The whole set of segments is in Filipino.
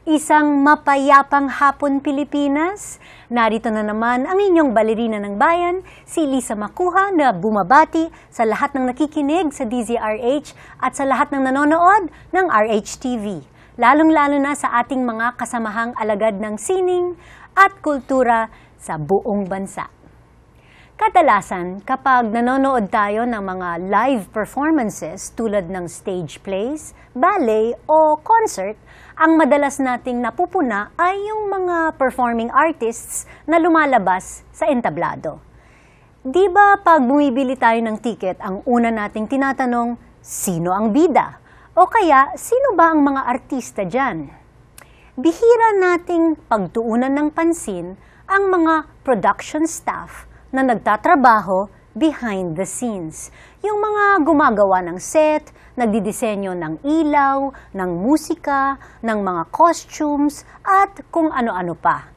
Isang mapayapang hapon Pilipinas. Narito na naman ang inyong balerina ng bayan, si Lisa Macuja, na bumabati sa lahat ng nakikinig sa DZRH at sa lahat ng nanonood ng RH-TV. Lalong-lalo na sa ating mga kasamahang alagad ng sining at kultura sa buong bansa. Kadalasan, kapag nanonood tayo ng mga live performances tulad ng stage plays, ballet o concert, ang madalas nating napupuna ay yung mga performing artists na lumalabas sa entablado. Di ba pag bumibili tayo ng ticket, ang una nating tinatanong, sino ang bida? O kaya, sino ba ang mga artista dyan? Bihira nating pagtuunan ng pansin ang mga production staff na nagtatrabaho behind the scenes. Yung mga gumagawa ng set, nagdidisenyo ng ilaw, ng musika, ng mga costumes, at kung ano-ano pa.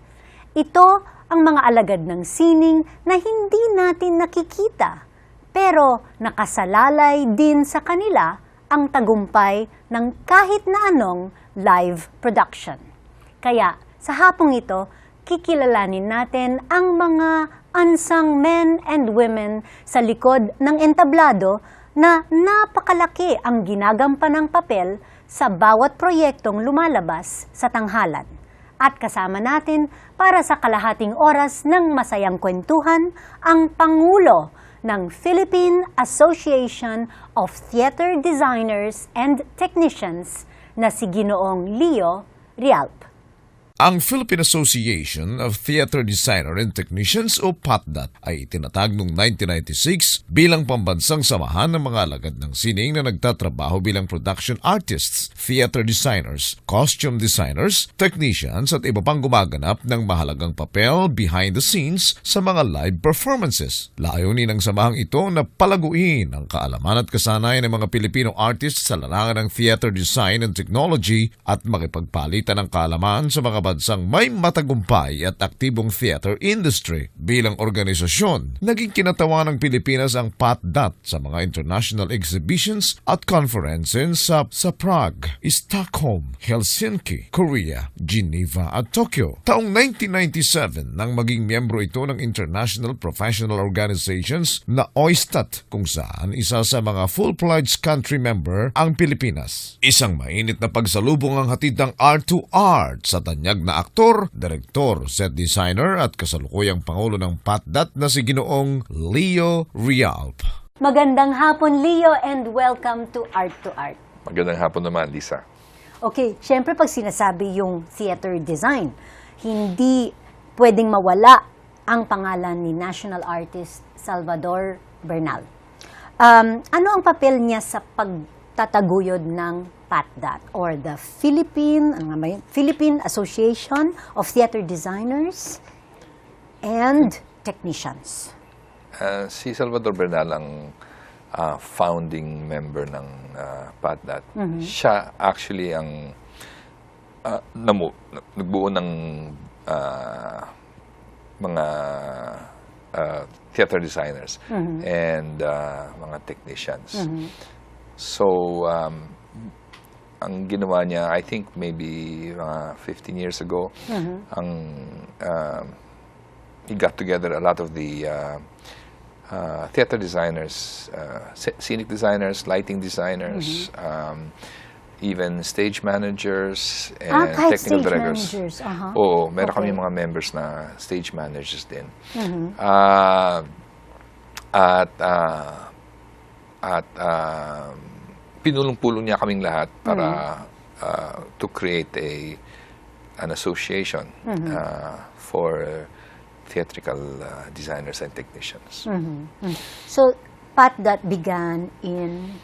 Ito ang mga alagad ng sining na hindi natin nakikita, pero nakasalalay din sa kanila ang tagumpay ng kahit na anong live production. Kaya sa hapong ito, kikilalanin natin ang mga unsung men and women sa likod ng entablado na napakalaki ang ginagampanan ng papel sa bawat proyektong lumalabas sa tanghalan. At kasama natin para sa kalahating oras ng masayang kwentuhan ang Pangulo ng Philippine Association of Theater Designers and Technicians na si Ginoong Leo Rialp. Ang Philippine Association of Theater Designers and Technicians o Patdat ay itinatag noong 1996 bilang pambansang samahan ng mga alagad ng sining na nagtatrabaho bilang production artists, theater designers, costume designers, technicians at iba pang gumaganap ng mahalagang papel behind the scenes sa mga live performances. Layunin ng samahang ito na palaguin ang kaalaman at kasanayan ng mga Pilipino artists sa larangan ng theater design and technology at makipagpalitan ng kaalaman sa mga bansang may matagumpay at aktibong theater industry. Bilang organisasyon, naging kinatawa ng Pilipinas ang Patdat sa mga international exhibitions at conferences sa Prague, Stockholm, Helsinki, Korea, Geneva at Tokyo. Taong 1997 nang maging miyembro ito ng International Professional Organizations na OISTAT, kung saan isa sa mga full-fledged country member ang Pilipinas. Isang mainit na pagsalubong ang hatid ng Art2art sa tanyag na aktor, direktor, set designer at kasalukuyang pangulo ng Patdat na si Ginoong Leo Rialp. Magandang hapon, Leo, and welcome to Art2art. Magandang hapon naman, Lisa. Okay, syempre pag sinasabi yung theater design, hindi pwedeng mawala ang pangalan ni national artist Salvador Bernal. Ano ang papel niya sa pagtataguyod ng Patdat or the Philippine Association of Theater Designers and Technicians? Si Salvador Bernal ang founding member ng Patdat. Siya actually ang nagbuo ng mga theater designers and mga technicians. So, ang ginawa niya, I think maybe 15 years ago, he got together a lot of the theater designers, scenic designers, lighting designers, even stage managers and technical directors. Oo, meron kami mga members na stage managers din. Pinulong-pulong niya kaming lahat para to create an association for theatrical designers and technicians. So, Patdat began in?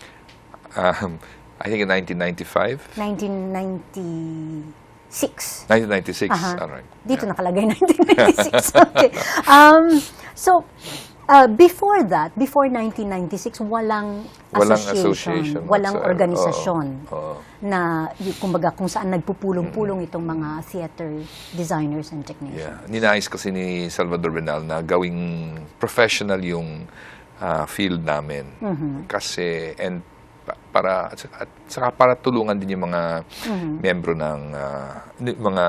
I think in 1995. 1996. 1996, all right. Dito nakalagay 1996. Okay. So, before that, before 1996, walang association, walang organisasyon na, kumbaga, kung saan nagpupulong-pulong itong mga theater designers and technicians. Ninais kasi ni Salvador Bernal na gawing professional yung field namin. Kasi, and at saka para tulungan din yung mga miyembro ng mga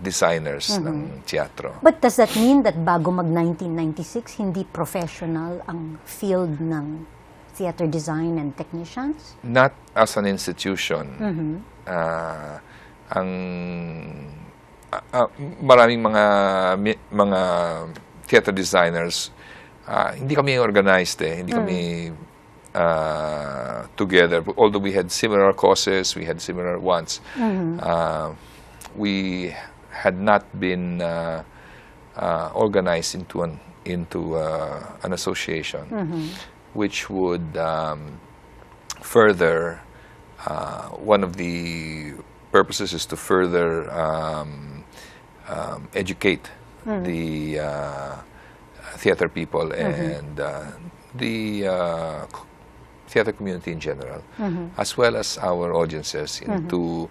designers ng teatro. But does that mean that bago mag-1996, hindi professional ang field ng theater design and technicians? Not as an institution. Maraming mga theater designers, hindi kami organized hindi kami together. Although we had similar causes, we had similar wants, we had not been organized into an association, which would further. One of the purposes is to further educate the theater people and the theater community in general, as well as our audiences into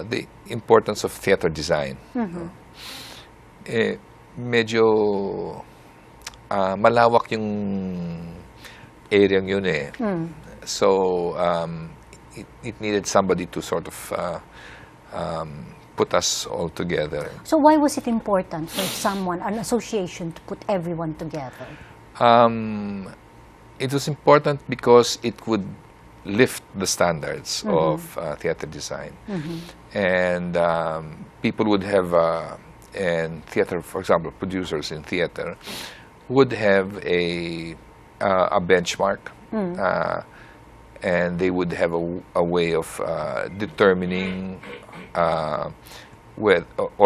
the importance of theater design. Medyo malawak yung area yun So it needed somebody to sort of put us all together. So why was it important for someone, an association, to put everyone together? It was important because it would lift the standards of theater design. And people would have, and theater, for example, producers in theater, would have a benchmark. And they would have a way of determining or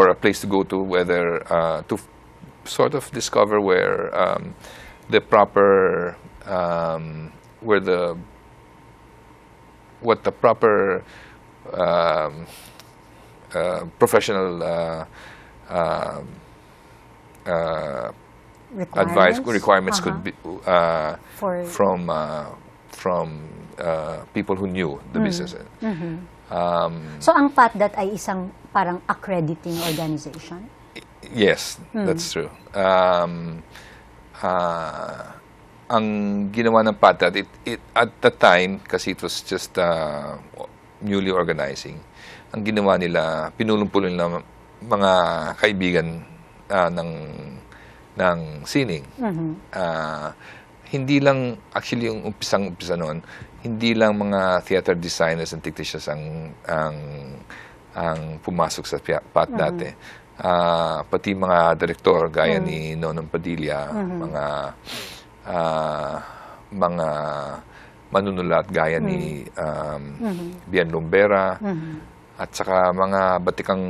a place to go to, whether to sort of discover where the proper what the proper professional requirements could be from people who knew the business. So ang Patdat ay isang parang accrediting organization? Yes, that's true. Ang ginawa ng Patdat, it at the time, kasi it was just newly organizing, ang ginawa nila, pinulong-pulong nila mga kaibigan ng sining. Hindi lang, actually yung umpisa noon, hindi lang mga theater designers and technicians ang pumasok sa Patdat. Pati mga direktor gaya ni Nonong Padilla, mga manunulat gaya ni Bian Lumbera, at saka mga batikang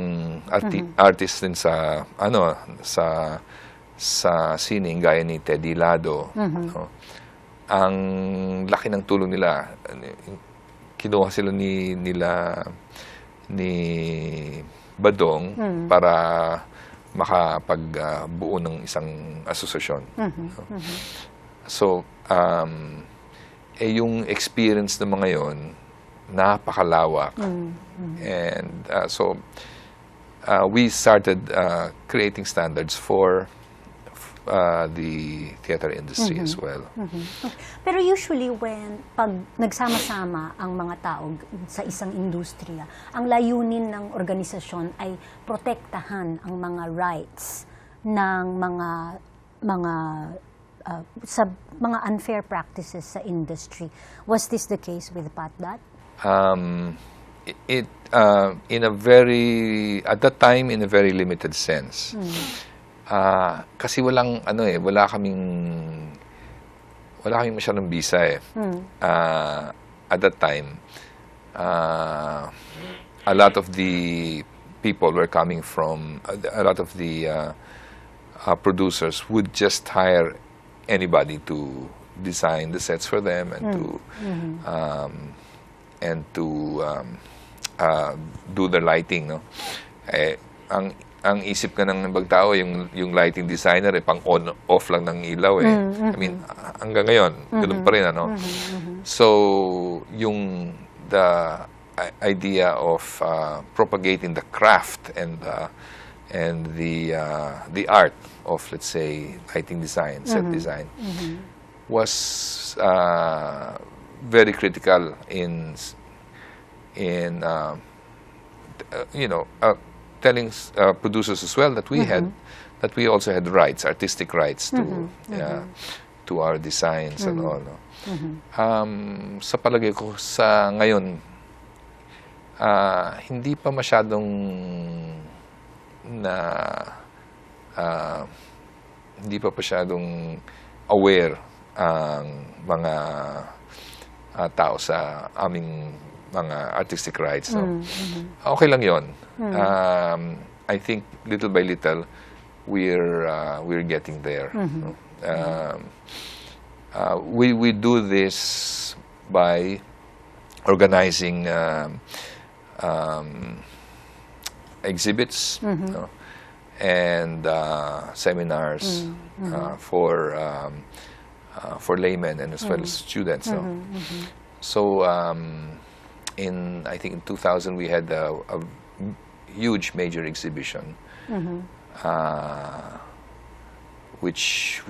artist din sa sining gaya ni Teddy Lado. Ang laki ng tulong nila. Kinuha sila ni Badong para makapagbuo ng isang asosasyon. So, yung experience ng mga yon, napakalawak. And so, we started creating standards for the theater industry as well. Pero usually pag nagsama-sama ang mga tao sa isang industriya, ang layunin ng organisasyon ay protektahan ang mga rights ng sa mga unfair practices sa industry. Was this the case with Patdat? At that time, in a very limited sense. Kasi wala kaming masyadong visa at that time. A lot of the people were coming from, a lot of the producers would just hire anybody to design the sets for them and to do the lighting, no? Ang isip ka ng ibang tao, yung lighting designer, pang on-off lang ng ilaw I mean, hanggang ngayon, ganun pa rin, ano? So, the idea of propagating the craft and the art of, let's say, lighting design, set design, was very critical in telling producers as well that we also had rights, artistic rights to our designs and all. No? Sa palagay ko sa ngayon, hindi pa masyadong aware ang mga tao sa aming mga artistic rights. No? Okay lang yon. I think little by little we're getting there. No? We do this by organizing exhibits, no? And seminars for laymen and as well as students. No? So I think in 2000 we had a huge major exhibition, which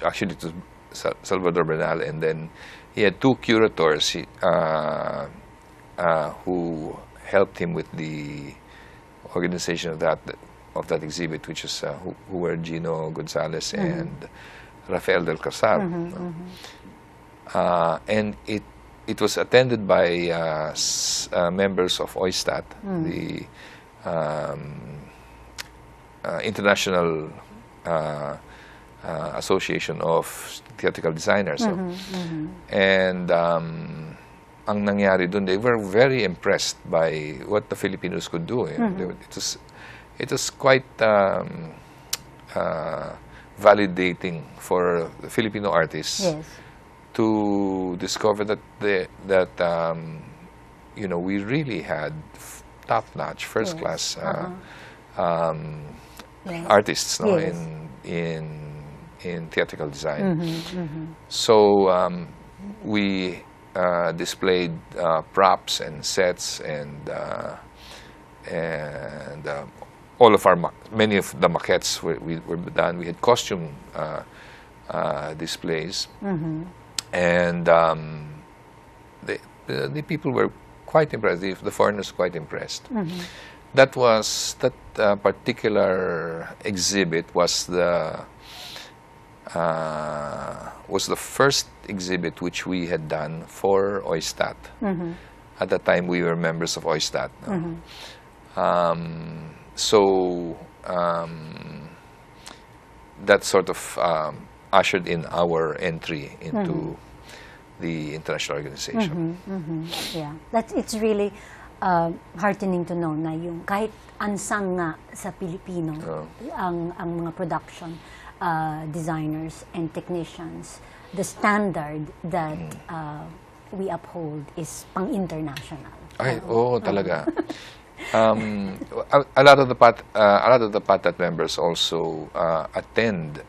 actually it was Salvador Bernal, and then he had two curators who helped him with the organization of that exhibit, which is who were Gino Gonzalez and Rafael del Casar. And it was attended by members of OISTAT, the International Association of Theatrical Designers. And ang nangyari dun, they were very impressed by what the Filipinos could do. It was quite validating for the Filipino artists to discover that we really had top-notch, first-class artists, no, in theatrical design. So we displayed props and sets and all of many of the maquettes were done. We had costume displays, and the people were quite impressed. The foreigners were quite impressed. That particular exhibit was the first exhibit which we had done for OISTAT. At that time, we were members of OISTAT. So that sort of ushered in our entry into the international organization. Yeah, it's really heartening to know na yung kahit ansang nga sa Pilipino ang mga production designers and technicians, the standard that we uphold is pang-international. Ay, talaga. A lot of the Patdat members also attend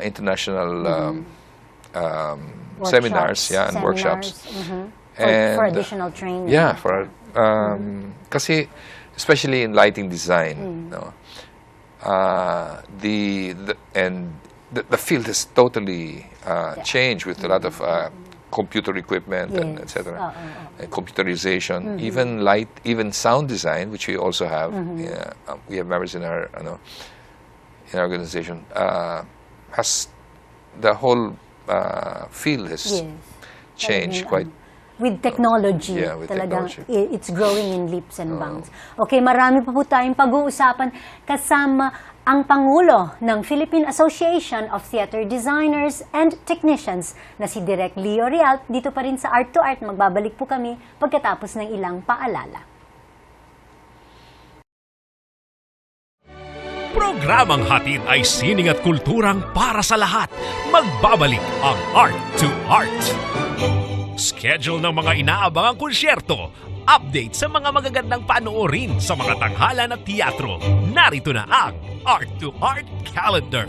international seminars, and workshops. For additional training. Yeah, kasi especially in lighting design, no, the field has totally changed with a lot of computer equipment and etc. Computerization, even sound design, which we also have. We have members in our organization. Has the whole field has changed quite. With technology, with talagang technology. It's growing in leaps and bounds. Okay, marami pa po tayong pag-uusapan kasama ang Pangulo ng Philippine Association of Theater Designers and Technicians na si Direk Leo Real. Dito pa rin sa Art2art, magbabalik po kami pagkatapos ng ilang paalala. Programang hatid ay sining at kulturang para sa lahat. Magbabalik ang Art2art. Schedule ng mga inaabangang konsyerto, update sa mga magagandang panoorin sa mga tanghalan at teatro. Narito na ang Art2art Calendar.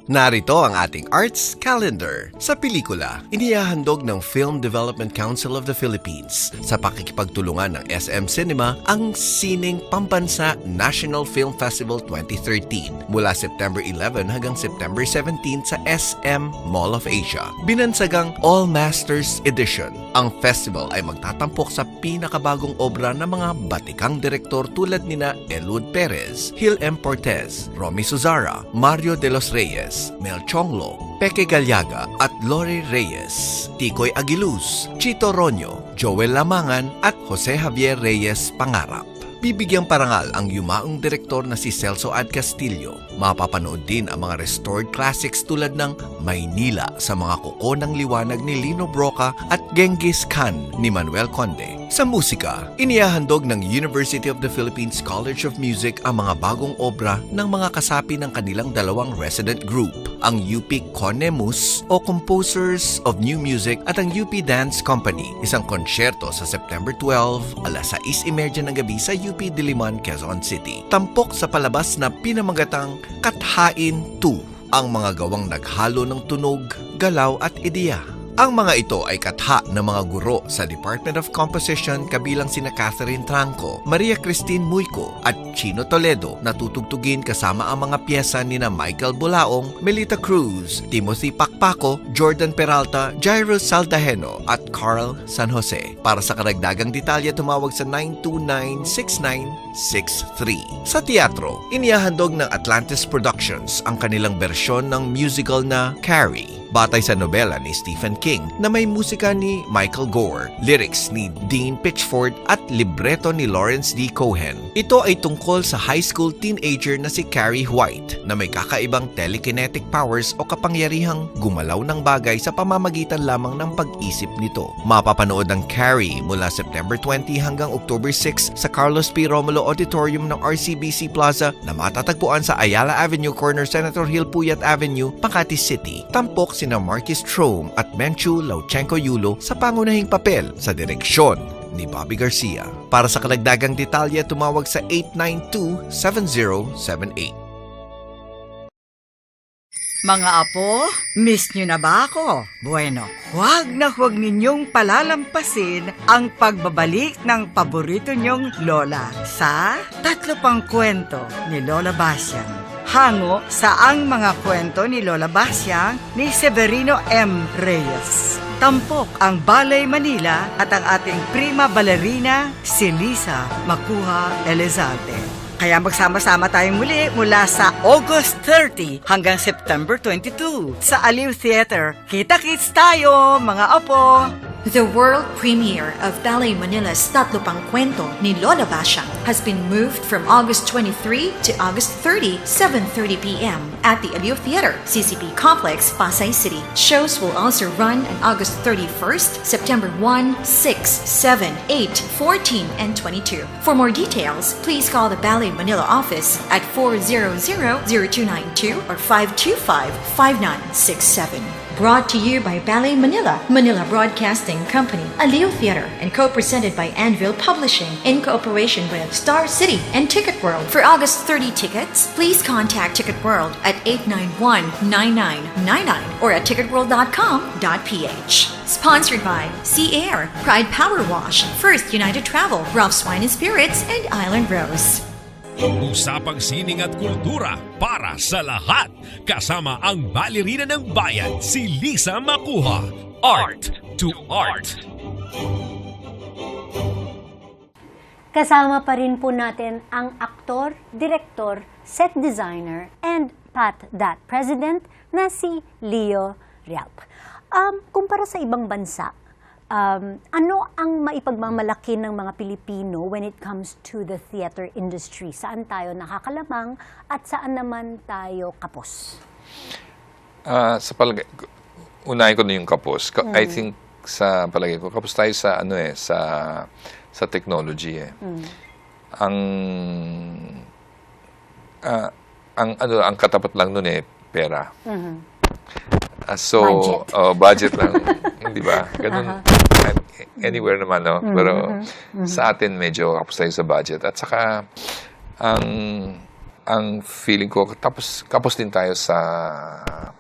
Narito ang ating arts calendar. Sa pelikula, inihahandog ng Film Development Council of the Philippines sa pakikipagtulungan ng SM Cinema ang Sining Pambansa National Film Festival 2013 mula September 11 hanggang September 17 sa SM Mall of Asia. Binansagang All Masters Edition. Ang festival ay magtatampok sa pinakabagong obra ng mga batikang direktor tulad nina Elwood Perez, Gil M. Portez, Romy Suzara, Mario de los Reyes, Mel Chonglo, Peke Galiaga at Lori Reyes, Tikoy Aguiluz, Chito Ronyo, Joel Lamangan at Jose Javier Reyes Pangarap. Bibigyang parangal ang yumaong direktor na si Celso Ad Castillo. Mapapanood din ang mga restored classics tulad ng Maynila sa mga kuko ng liwanag ni Lino Broca at Genghis Khan ni Manuel Conde. Sa musika, inihahandog ng University of the Philippines College of Music ang mga bagong obra ng mga kasapi ng kanilang dalawang resident group, ang UP Conemus o Composers of New Music at ang UP Dance Company. Isang konsyerto sa September 12, alas 6:30 ng gabi sa UP Diliman, Quezon City. Tampok sa palabas na pinamagatang Kathain 2, ang mga gawang naghalo ng tunog, galaw at ideya. Ang mga ito ay katha ng mga guro sa Department of Composition kabilang sina Catherine Tranco, Maria Christine Muyco at Chino Toledo na tutugtugin kasama ang mga piyesa nina Michael Bulaong, Melita Cruz, Timothy Pakpako, Jordan Peralta, Jairo Saldaheno at Carl San Jose. Para sa karagdagang detalye, tumawag sa 929-6963. Sa teatro, inihahandog ng Atlantis Productions ang kanilang bersyon ng musical na Carrie. Batay sa nobela ni Stephen King na may musika ni Michael Gore, lyrics ni Dean Pitchford at libreto ni Lawrence D. Cohen. Ito ay tungkol sa high school teenager na si Carrie White na may kakaibang telekinetic powers o kapangyarihang gumalaw ng bagay sa pamamagitan lamang ng pag-isip nito. Mapapanood ang Carrie mula September 20 hanggang October 6 sa Carlos P. Romulo Auditorium ng RCBC Plaza na matatagpuan sa Ayala Avenue, corner Senator Hill Puyat Avenue, Makati City. Tampok sina Marquis Trome at Menchu Lauchenko Yulo sa pangunahing papel sa direksyon ni Bobby Garcia. Para sa kalagdagang detalye, tumawag sa 892-7078. Mga apo, miss nyo na ba ako? Bueno, huwag ninyong palalampasin ang pagbabalik ng paborito nyong lola sa Tatlo Pang Kwento ni Lola Basyang. Hango sa ang mga kwento ni Lola Basyang ni Severino M. Reyes. Tampok ang Ballet Manila at ang ating prima ballerina si Lisa Macuja-Elizalde. Kaya magsama-sama tayong muli mula sa August 30 hanggang September 22 sa Aliw Theater. Kita-kits tayo, mga apo! The world premiere of Ballet Manila's Tatlo Pang Kwento ni Lola Basyang has been moved from August 23 to August 30, 7:30 p.m. at the Aliw Theater, CCP Complex, Pasay City. Shows will also run on August 31st, September 1, 6, 7, 8, 14, and 22. For more details, please call the Ballet Manila office at 400-0292 or 525-5967. Brought to you by Ballet Manila, Manila Broadcasting Company, Aliw Theater, and co-presented by Anvil Publishing in cooperation with Star City and Ticket World. For August 30 tickets, please contact Ticket World at 891-9999 or at ticketworld.com.ph. Sponsored by Sea Air, Pride Power Wash, First United Travel, Ralph's Wine and Spirits, and Island Rose. Usapang sining at kultura para sa lahat. Kasama ang balerina ng bayan, si Lisa Macuja. Art2art. Kasama pa rin po natin ang aktor, direktor, set designer, and Patdat president na si Leo Rialp. Kumpara sa ibang bansa, ano ang maipagmamalaki ng mga Pilipino when it comes to the theater industry? Saan tayo nakakalamang at saan naman tayo kapos? Sa palagay, unahin ko na yung kapos. I think sa palagay ko, kapos tayo sa sa technology eh. Ang katapat lang nun eh pera. Budget lang, di ba? Ganun. Anywhere naman, no? Pero sa atin medyo kapos tayo sa budget. At saka ang feeling ko, kapos din tayo sa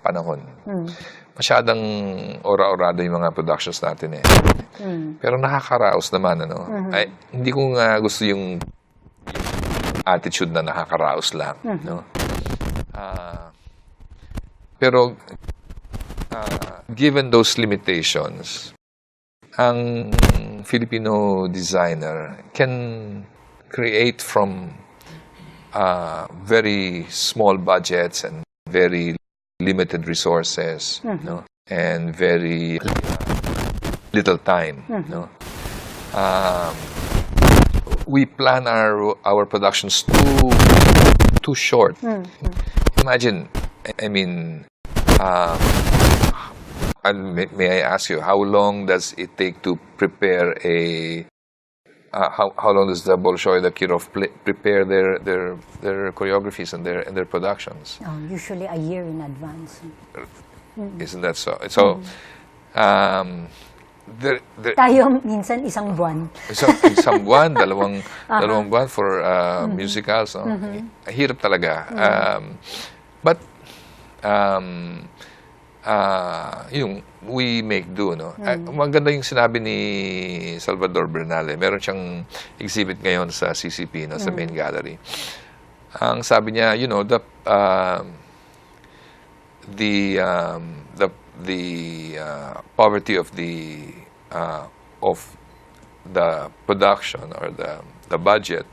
panahon. Masyadang ora-orado yung mga productions natin eh. Pero nakakaraos naman, ano. Ay, hindi ko nga gusto yung attitude na nakakaraos lang, no. Pero given those limitations, ang Filipino designer can create from very small budgets and very limited resources, no, and very little time, no. We plan our productions too short. Imagine, I mean, may I ask you, how long does it take to prepare a? How long does the Bolshoi, the Kirov prepare their choreographies and their productions? Usually a year in advance. Isn't that so? So, Tayo minsan isang buwan. isang buwan, dalawang buwan for musicals. No? Hirap talaga. But yung we make do, no. Maganda yung sinabi ni Salvador Bernale. Meron siyang exhibit ngayon sa CCP, no, sa main gallery. Ang sabi niya, you know, the poverty of the production or the budget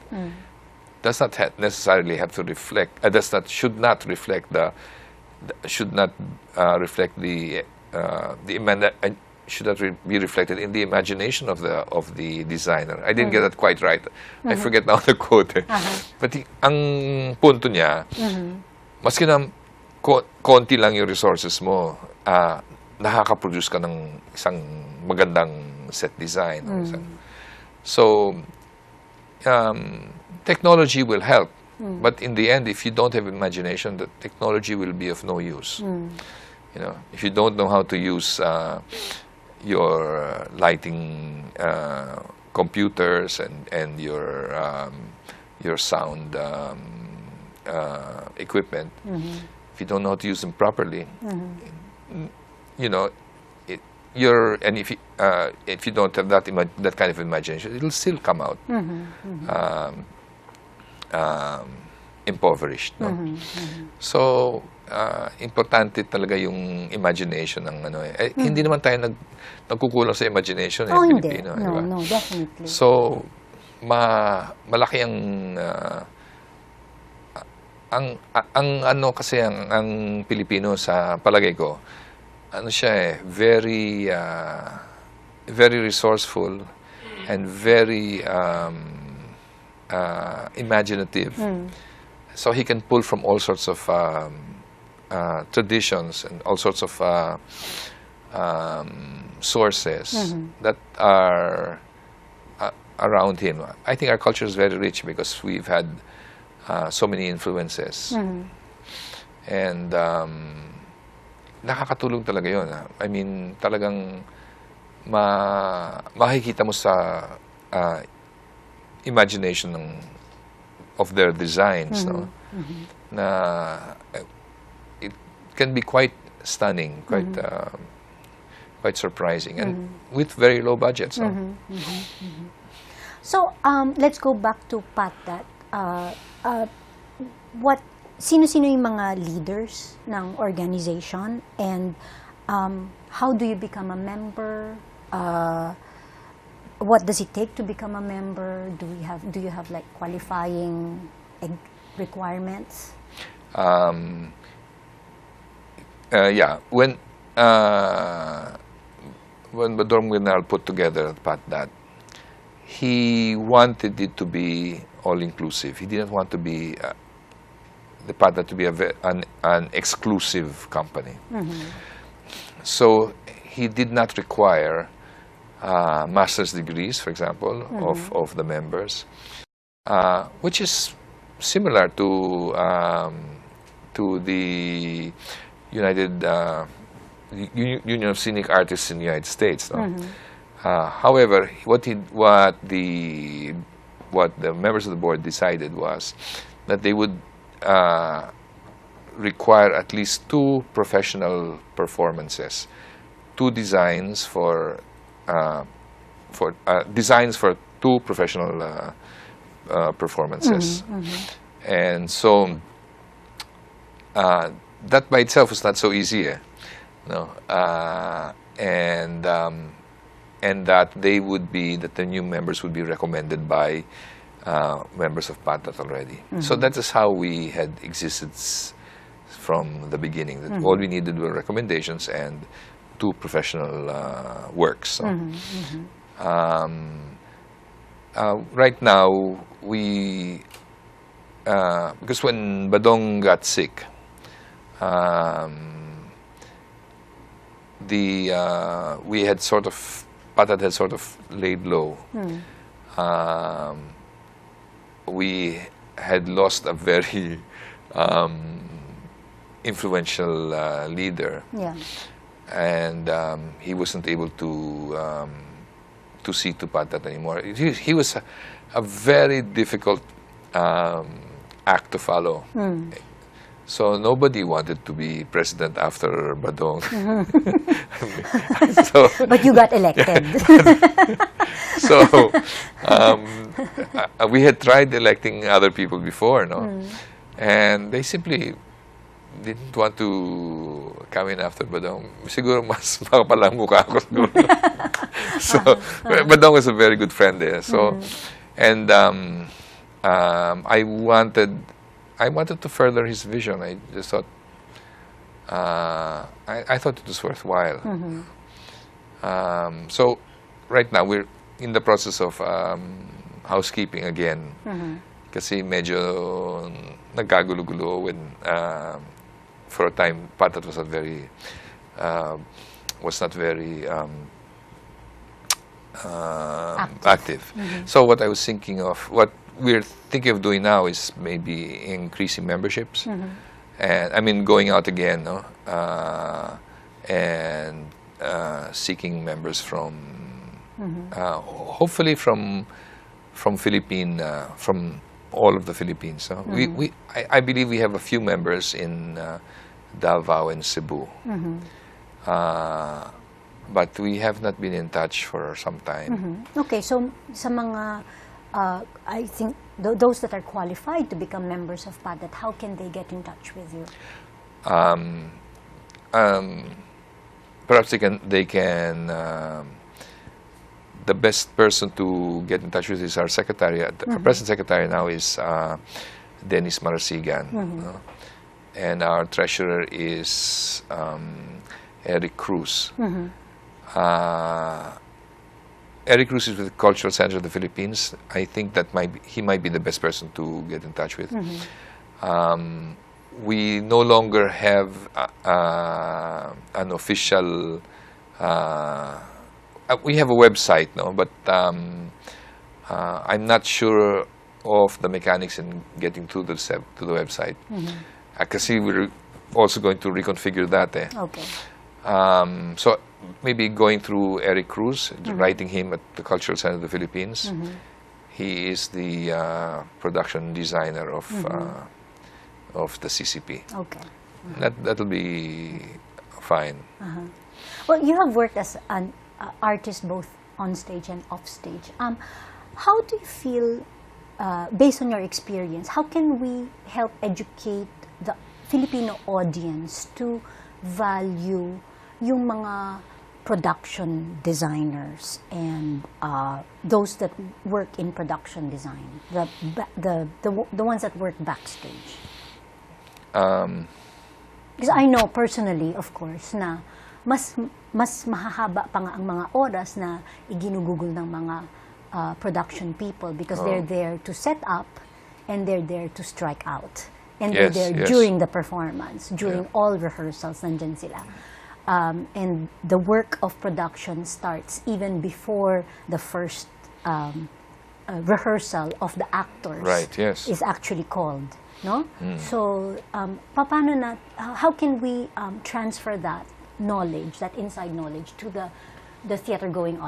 does not necessarily have to reflect. Should not reflect the should not be reflected in the imagination of the designer. I didn't get that quite right. I forget now the quote. But ang punto niya, maski na konti lang yung resources mo, nakaka-produce ka ng isang magandang set design. So, technology will help. But in the end, if you don't have imagination, the technology will be of no use. You know, if you don't know how to use your lighting computers and your sound equipment, if you don't know how to use them properly, you know, if you don't have that kind of imagination, it'll still come out impoverished, no? So, importante talaga yung imagination ng ano eh. Hindi naman tayo nagkukulang sa imagination eh, Pilipino, hindi. Diba? No, definitely. So, malaki ang ano kasi ang Pilipino sa palagay ko, ano siya eh, very resourceful and very imaginative. So he can pull from all sorts of traditions and all sorts of sources that are around him. I think our culture is very rich because we've had so many influences. And nakakatulong talaga yun. I mean, talagang makikita mo sa imagination of their designs, no? Na it can be quite stunning, quite surprising, and with very low budgets. No? So, let's go back to Patdat. Sino-sino yung mga leaders ng organization, and how do you become a member? What does it take to become a member? Do you have like qualifying requirements? Yeah, when Badorm Guinal put together Patdat, he wanted it to be all-inclusive. He didn't want to be the Patdat to be an exclusive company. So he did not require master's degrees, for example, of the members, which is similar to the United Union of Scenic Artists in the United States. No? However, what the members of the board decided was that they would require at least 2 professional performances, 2 designs for designs for 2 professional performances. And so that by itself is not so easy, no. And that the new members would be recommended by members of Patdat already. So that is how we had existed from the beginning. That all we needed were recommendations and 2 professional works. So. Right now, we because when Badong got sick, we had sort of Patdat had sort of laid low. We had lost a very influential leader, and he wasn't able to see to Patdat anymore. He was a very difficult act to follow. So nobody wanted to be president after Badong. But you got elected. So we had tried electing other people before, no? And they simply didn't want to come in after Badong. Siguro mas makapalang mukha ako siguro. So Badong was a very good friend there. So and I wanted to further his vision. I just thought I thought it was worthwhile. So right now we're in the process of housekeeping again. Kasi medyo nagkagulo-gulo when for a time Patdat was not very active. So what I was thinking of, what we're thinking of doing now is maybe increasing memberships, and I mean going out again, no, and seeking members from hopefully from all of the Philippines. So I believe we have a few members in Davao and Cebu, but we have not been in touch for some time. Okay, so sa mga I think those that are qualified to become members of Patdat, how can they get in touch with you? Perhaps they can. The best person to get in touch with is our secretary. Our present secretary now is Dennis Marasigan, and our treasurer is Eric Cruz. Eric Cruz is with the Cultural Center of the Philippines. I think that he might be the best person to get in touch with. We no longer have an official. We have a website, no, but I'm not sure of the mechanics in getting to the website. Because we're also going to reconfigure that. Okay. So maybe going through Eric Cruz, writing him at the Cultural Center of the Philippines. He is the production designer of the CCP. Okay. That'll be fine. Well, you have worked as an artist both on stage and off stage. How do you feel, based on your experience, how can we help educate the Filipino audience to value yung mga production designers and those that work in production design, the ones that work backstage? Because I know personally, of course, na mas mahahaba pa nga ang mga oras na iginugugol ng mga production people because they're there to set up and they're there to strike out. And they're there during the performance, during all rehearsals, nandyan sila. And the work of production starts even before the first rehearsal of the actors is actually called. No? So, how can we transfer that knowledge, that inside knowledge, to the theater-going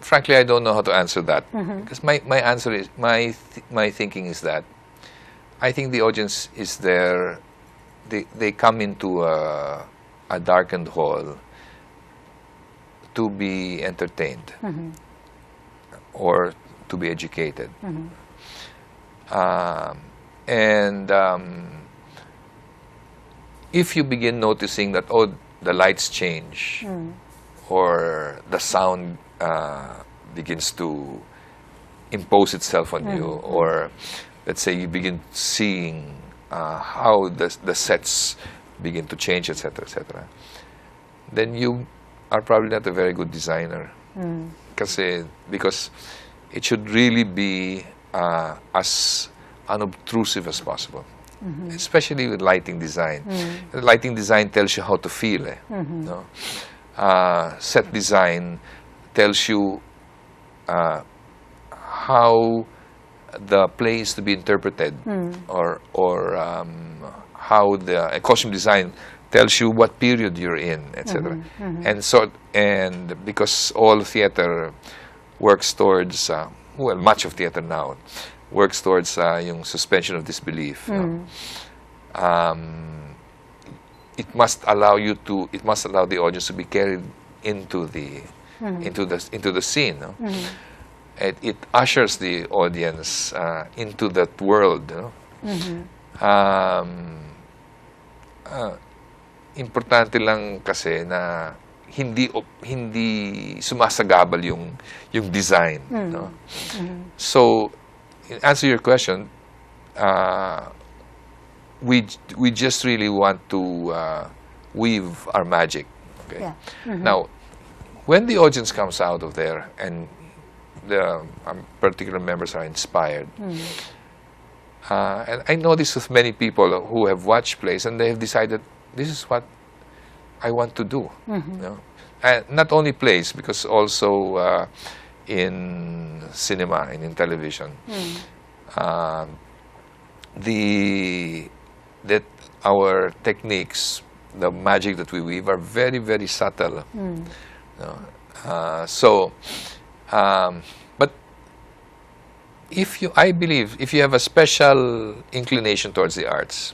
frankly, I don't know how to answer that. Because my answer is, my thinking is that I think the audience is there, they come into a darkened hall to be entertained or to be educated. If you begin noticing that, oh, the lights change, or the sound begins to impose itself on you, or let's say you begin seeing how the sets begin to change, etc., etc., then you are probably not a very good designer. Because it should really be as unobtrusive as possible. Especially with lighting design. Lighting design tells you how to feel. No? Set design tells you how the play is to be interpreted, or how the costume design tells you what period you're in, etc. And because all theater works towards, well, much of theater now works towards yung suspension of disbelief. No? It must allow the audience to be carried into the scene. No? It ushers the audience into that world. No? Importante lang kasi na hindi sumasagabal yung design. No? So, in answer to your question, we just really want to weave our magic. Okay? Yeah. Now, when the audience comes out of there and the particular members are inspired, and I know this with many people who have watched plays and they have decided, this is what I want to do. You know? And not only plays, because also in cinema and in television, that our techniques, the magic that we weave, are very, very subtle. You know? But I believe if you have a special inclination towards the arts,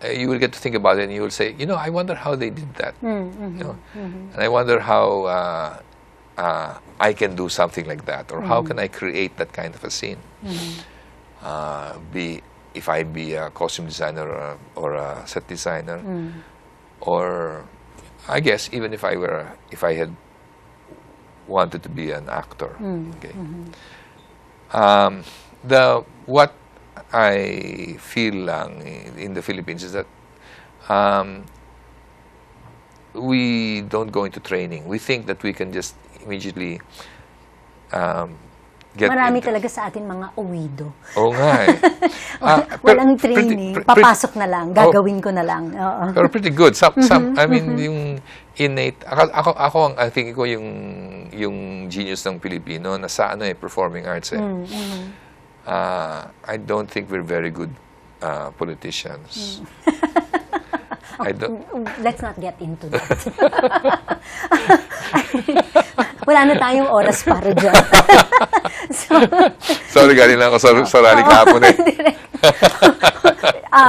you will get to think about it, and you will say, I wonder how they did that. You know? And I wonder how I can do something like that, or how can I create that kind of a scene. If I be a costume designer or a set designer, or I guess even if I had wanted to be an actor. Okay. What I feel lang in the Philippines is that we don't go into training. We think that we can just immediately get Marami into... talaga sa atin mga uwido. Oo nga eh. Walang training. Papasok na lang. Gagawin ko na lang. Pero pretty good. I mean, yung innate... Ako I think ko yung genius ng Pilipino na sa performing arts eh. I don't think we're very good politicians. Let's not get into that. Wala na tayong oras para dyan. Sorry, galing lang ako sa rally kahapon eh.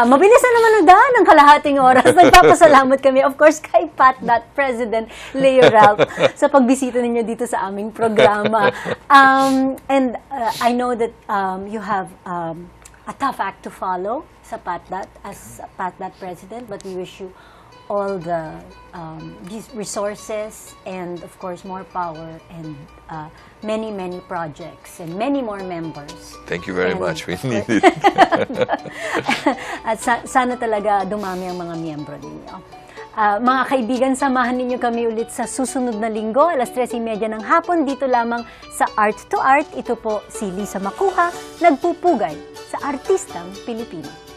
Mabilis na naman ng kalahating oras. Nagpapasalamat kami, of course, kay Patdat President Leo Ralph sa pagbisita ninyo dito sa aming programa. And I know that you have a tough act to follow sa Patdat as Patdat President, but we wish you all the these resources and, of course, more power and many, many projects and many more members. Thank you very much. We need it. At sana talaga dumami ang mga miyembro ninyo. Mga kaibigan, samahan ninyo kami ulit sa susunod na linggo, alas 3:30 ng hapon, dito lamang sa Art2art. Ito po si Lisa Macuja, nagpupugay sa artistang Pilipino.